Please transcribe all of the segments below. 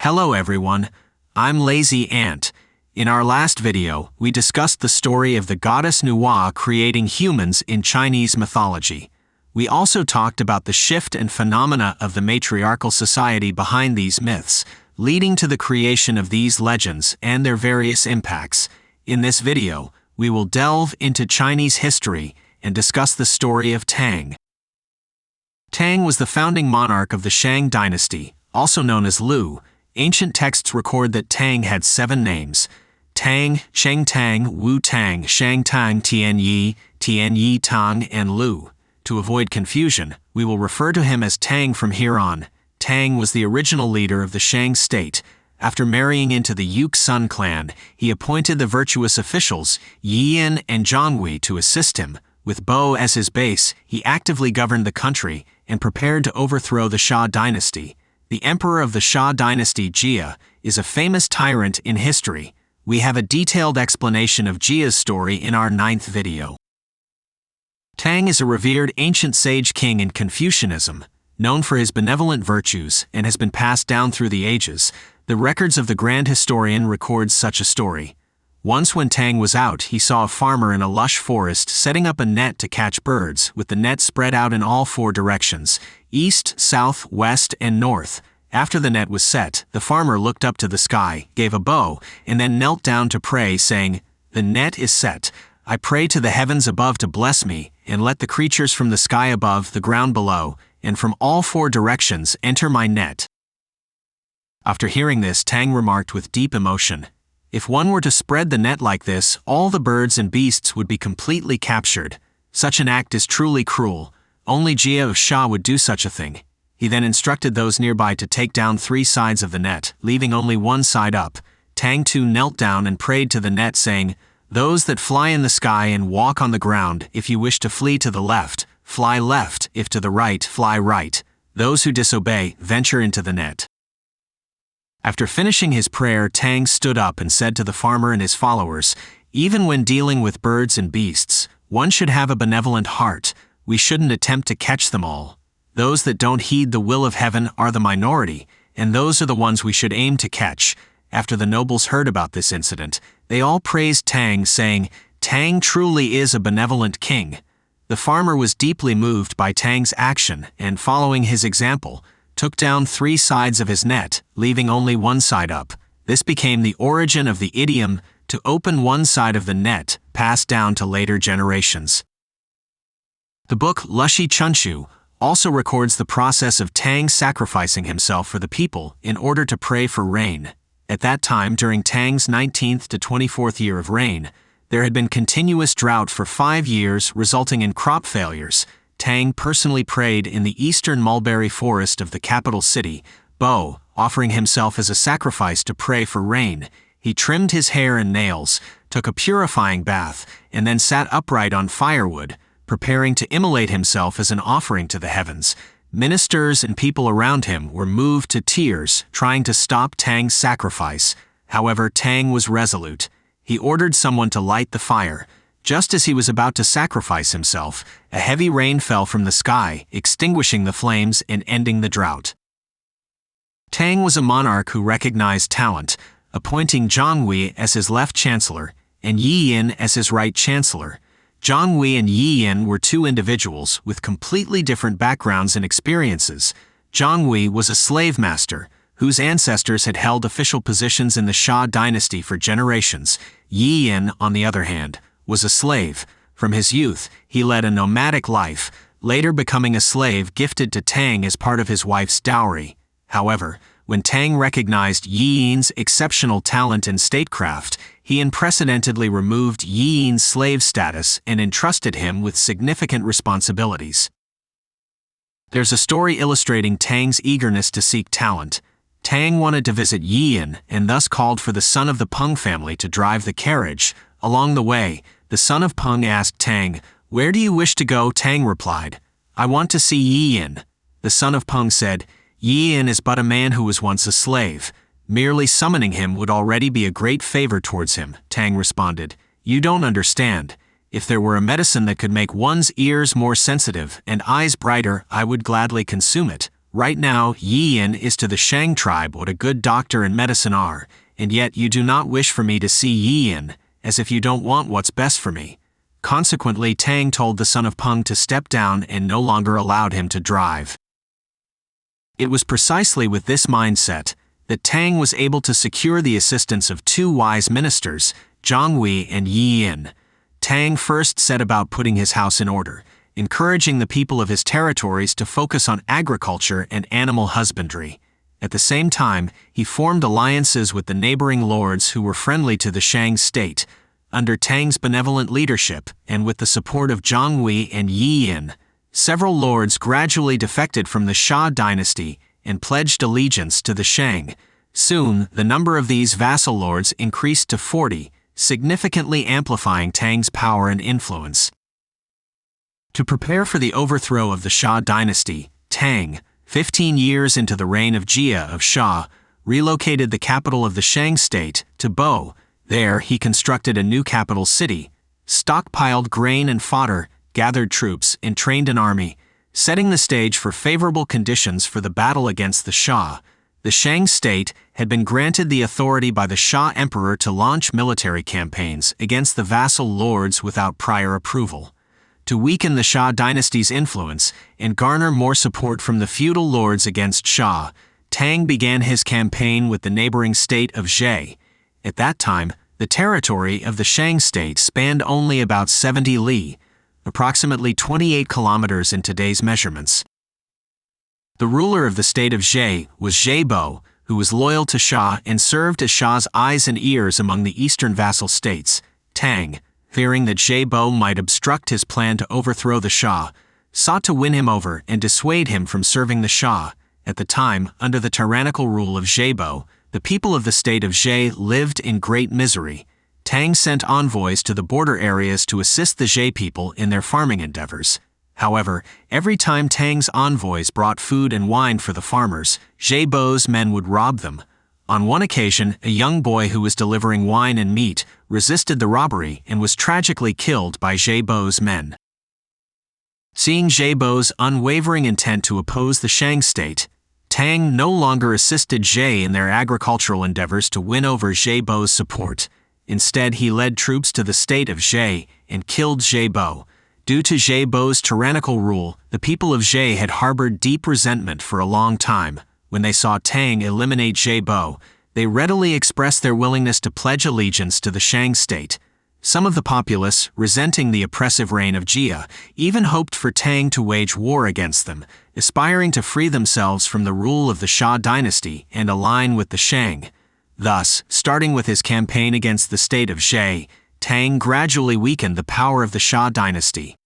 Hello everyone, I'm Lazy Ant. In our last video, we discussed the story of the goddess NuWa creating humans in Chinese mythology. We also talked about the shift and phenomena of the matriarchal society behind these myths, leading to the creation of these legends and their various impacts. In this video, we will delve into Chinese history and discuss the story of Tang. Tang was the founding monarch of the Shang Dynasty, also known as Lu. Ancient texts record that Tang had 7 names: Tang, Sheng Tang, Wu Tang, Shang Tang, Tian Yi Tang, and Lu. To avoid confusion, we will refer to him as Tang from here on. Tang was the original leader of the Shang state. After marrying into the Youxin clan, he appointed the virtuous officials YiYin and ZhongHui to assist him. With Bo as his base, he actively governed the country and prepared to overthrow the Shang Dynasty. The emperor of the Shang Dynasty, Jia, is a famous tyrant in history. We have a detailed explanation of Jia's story in our 9th video. Tang is a revered ancient sage king in Confucianism, known for his benevolent virtues and has been passed down through the ages. The records of the grand historian records such a story. Once when Tang was out, he saw a farmer in a lush forest setting up a net to catch birds, with the net spread out in all 4 directions: east, south, west, and north. After the net was set, the farmer looked up to the sky, gave a bow, and then knelt down to pray, saying, "The net is set. I pray to the heavens above to bless me, and let the creatures from the sky above, the ground below, and from all 4 directions enter my net." After hearing this, Tang remarked with deep emotion, "If one were to spread the net like this, all the birds and beasts would be completely captured. Such an act is truly cruel. Only Jia of Sha would do such a thing." He then instructed those nearby to take down 3 sides of the net, leaving only one side up. Tang too knelt down and prayed to the net, saying, "Those that fly in the sky and walk on the ground, if you wish to flee to the left, fly left, if to the right, fly right. Those who disobey, venture into the net." After finishing his prayer, Tang stood up and said to the farmer and his followers, "Even when dealing with birds and beasts, one should have a benevolent heart. We shouldn't attempt to catch them all. Those that don't heed the will of heaven are the minority, and those are the ones we should aim to catch." After the nobles heard about this incident, they all praised Tang, saying, "Tang truly is a benevolent king." The farmer was deeply moved by Tang's action and, following his example, took down 3 sides of his net, leaving only one side up. This became the origin of the idiom "to open one side of the net," passed down to later generations. The book Lushi Chunchu also records the process of Tang sacrificing himself for the people in order to pray for rain. At that time, during Tang's 19th to 24th year of reign, there had been continuous drought for 5 years, resulting in crop failures. Tang personally prayed in the eastern mulberry forest of the capital city, Bo, offering himself as a sacrifice to pray for rain. He trimmed his hair and nails, took a purifying bath, and then sat upright on firewood, preparing to immolate himself as an offering to the heavens. Ministers and people around him were moved to tears, trying to stop Tang's sacrifice. However, Tang was resolute. He ordered someone to light the fire. Just as he was about to sacrifice himself, a heavy rain fell from the sky, extinguishing the flames and ending the drought. Tang was a monarch who recognized talent, appointing ZhongHui as his left chancellor and YiYin as his right chancellor. ZhongHui and YiYin were 2 individuals with completely different backgrounds and experiences. ZhongHui was a slave master whose ancestors had held official positions in the Shang Dynasty for generations. YiYin, on the other hand, was a slave. From his youth, he led a nomadic life, later becoming a slave gifted to Tang as part of his wife's dowry. However, when Tang recognized YiYin's exceptional talent in statecraft, he unprecedentedly removed YiYin's slave status and entrusted him with significant responsibilities. There's a story illustrating Tang's eagerness to seek talent. Tang wanted to visit YiYin and thus called for the son of the Peng family to drive the carriage. Along the way, the son of Peng asked Tang, "Where do you wish to go?" Tang replied, "I want to see YiYin." The son of Peng said, "YiYin is but a man who was once a slave. Merely summoning him would already be a great favor towards him." Tang responded, "You don't understand. If there were a medicine that could make one's ears more sensitive and eyes brighter, I would gladly consume it. Right now, YiYin is to the Shang tribe what a good doctor and medicine are, and yet you do not wish for me to see YiYin, as if you don't want what's best for me. Consequently, Tang told the son of Peng to step down and no longer allowed him to drive. It was precisely with this mindset that Tang was able to secure the assistance of two wise ministers, ZhongHui and YiYin. Tang first set about putting his house in order, encouraging the people of his territories to focus on agriculture and animal husbandry. At the same time, he formed alliances with the neighboring lords who were friendly to the Shang state. Under Tang's benevolent leadership, and with the support of ZhongHui and YiYin, several lords gradually defected from the Shang Dynasty and pledged allegiance to the Shang. Soon, the number of these vassal lords increased to 40, significantly amplifying Tang's power and influence. To prepare for the overthrow of the Shang Dynasty, Tang, 15 years into the reign of Jia of Sha, relocated the capital of the Shang state to Bo. There, he constructed a new capital city, stockpiled grain and fodder, gathered troops, and trained an army, setting the stage for favorable conditions for the battle against the Shah. The Shang state had been granted the authority by the Shah emperor to launch military campaigns against the vassal lords without prior approval. To weaken the Shah dynasty's influence and garner more support from the feudal lords against Shah, Tang began his campaign with the neighboring state of Zhe. At that time, the territory of the Shang state spanned only about 70 li, approximately 28 kilometers in today's measurements. The ruler of the state of Zhe was Zhe Bo, who was loyal to Shah and served as Shah's eyes and ears among the eastern vassal states. Tang, fearing that Zhe Bo might obstruct his plan to overthrow the Shah, sought to win him over and dissuade him from serving the Shah. At the time, under the tyrannical rule of Zhe Bo, the people of the state of Zhe lived in great misery. Tang sent envoys to the border areas to assist the Zhe people in their farming endeavors. However, every time Tang's envoys brought food and wine for the farmers, Zhe Bo's men would rob them. On one occasion, a young boy who was delivering wine and meat resisted the robbery and was tragically killed by Zhe Bo's men. Seeing Zhe Bo's unwavering intent to oppose the Shang state, Tang no longer assisted Zhe in their agricultural endeavors to win over Zhe Bo's support. Instead, he led troops to the state of Zhe and killed Zhe Bo. Due to Zhe Bo's tyrannical rule, the people of Zhe had harbored deep resentment for a long time. When they saw Tang eliminate Zhe Bo, they readily expressed their willingness to pledge allegiance to the Shang state. Some of the populace, resenting the oppressive reign of Jia, even hoped for Tang to wage war against them, aspiring to free themselves from the rule of the Shah dynasty and align with the Shang. Thus, starting with his campaign against the state of Zhe, Tang gradually weakened the power of the Shah dynasty.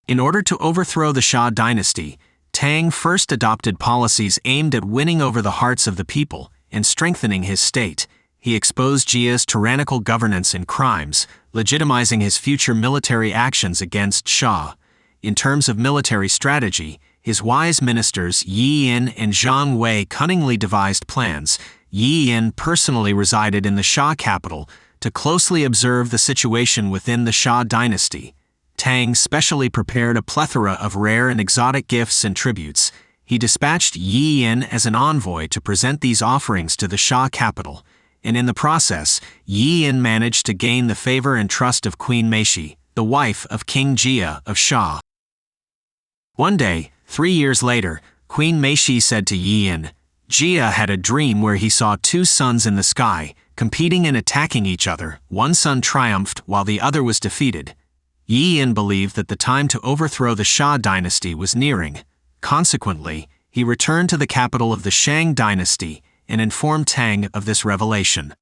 In order to overthrow the Shah dynasty, Tang first adopted policies aimed at winning over the hearts of the people and strengthening his state. He exposed Jia's tyrannical governance and crimes, legitimizing his future military actions against Shah. In terms of military strategy, his wise ministers YiYin and ZhongHui cunningly devised plans. YiYin personally resided in the Shah capital to closely observe the situation within the Shah dynasty. Tang specially prepared a plethora of rare and exotic gifts and tributes. He dispatched YiYin as an envoy to present these offerings to the Shah capital, and in the process, YiYin managed to gain the favor and trust of Queen Meishi, the wife of King Jia of Shah. One day, 3 years later, Queen Meishi said to YiYin, Jia had a dream where he saw two suns in the sky, competing and attacking each other. One sun triumphed while the other was defeated. YiYin believed that the time to overthrow the Shah dynasty was nearing. Consequently, he returned to the capital of the Shang dynasty and informed Tang of this revelation.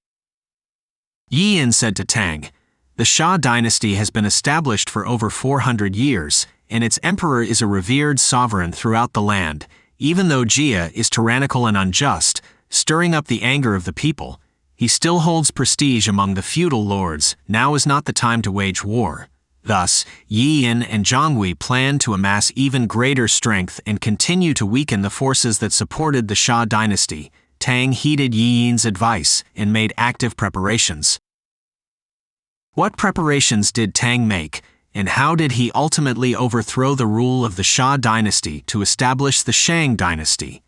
YiYin said to Tang, "The Shah dynasty has been established for over 400 years, and its emperor is a revered sovereign throughout the land. Even though Jia is tyrannical and unjust, stirring up the anger of the people, he still holds prestige among the feudal lords. Now is not the time to wage war." Thus, YiYin and ZhongHui planned to amass even greater strength and continue to weaken the forces that supported the Shah dynasty. Tang heeded YiYin's advice and made active preparations. What preparations did Tang make, and how did he ultimately overthrow the rule of the Shang Dynasty to establish the Shang Dynasty?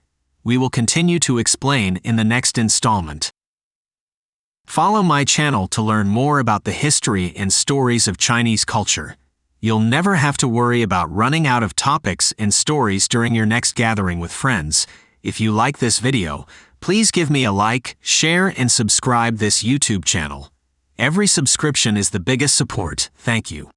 We will continue to explain in the next installment. Follow my channel to learn more about the history and stories of Chinese culture. You'll never have to worry about running out of topics and stories during your next gathering with friends. If you like this video, please give me a like, share, and subscribe this YouTube channel. Every subscription is the biggest support. Thank you.